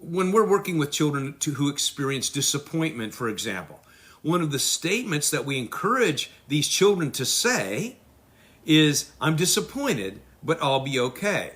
when we're working with children who experience disappointment, for example, one of the statements that we encourage these children to say is, I'm disappointed, but I'll be okay.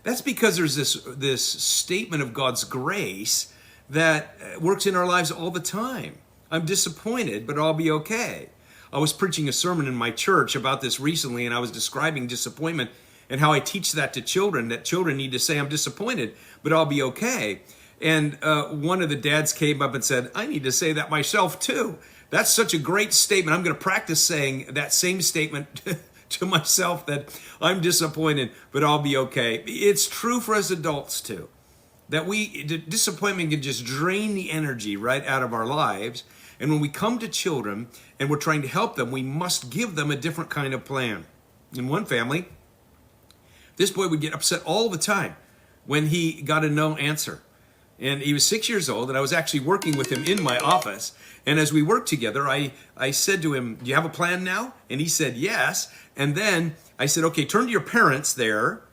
That's because there's this statement of God's grace that works in our lives all the time. I'm disappointed, but I'll be okay. I was preaching a sermon in my church about this recently, and I was describing disappointment and how I teach that to children, that children need to say, I'm disappointed, but I'll be okay. And one of the dads came up and said, I need to say that myself too. That's such a great statement. I'm going to practice saying that same statement to myself, that I'm disappointed, but I'll be okay. It's true for us adults too, that disappointment can just drain the energy right out of our lives. And when we come to children and we're trying to help them, we must give them a different kind of plan. In one family, this boy would get upset all the time when he got a no answer. And he was 6 years old, and I was actually working with him in my office. And as we worked together, I said to him, do you have a plan now? And he said, yes. And then I said, okay, turn to your parents there,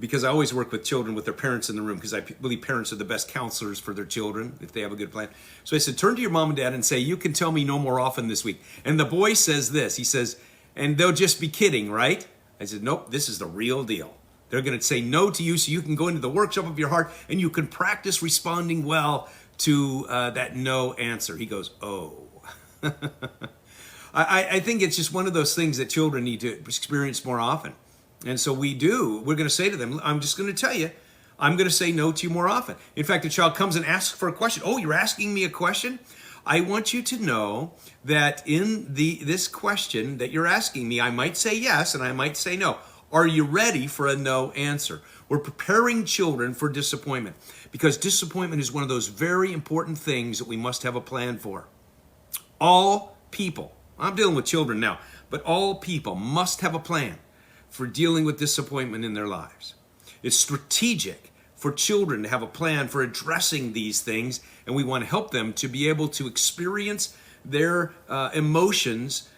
because I always work with children with their parents in the room, because I believe parents are the best counselors for their children if they have a good plan. So I said, turn to your mom and dad and say, you can tell me no more often this week. And the boy says this, he says, and they'll just be kidding, right? I said, nope, this is the real deal. They're going to say no to you so you can go into the workshop of your heart and you can practice responding well to that no answer. He goes, oh. I think it's just one of those things that children need to experience more often. And so we do. We're going to say to them, I'm just going to tell you, I'm going to say no to you more often. In fact, a child comes and asks for a question. Oh, you're asking me a question? I want you to know that in this question that you're asking me, I might say yes and I might say no. Are you ready for a no answer? We're preparing children for disappointment, because disappointment is one of those very important things that we must have a plan for. All people, I'm dealing with children now, but all people must have a plan for dealing with disappointment in their lives. It's strategic for children to have a plan for addressing these things, and we want to help them to be able to experience their emotions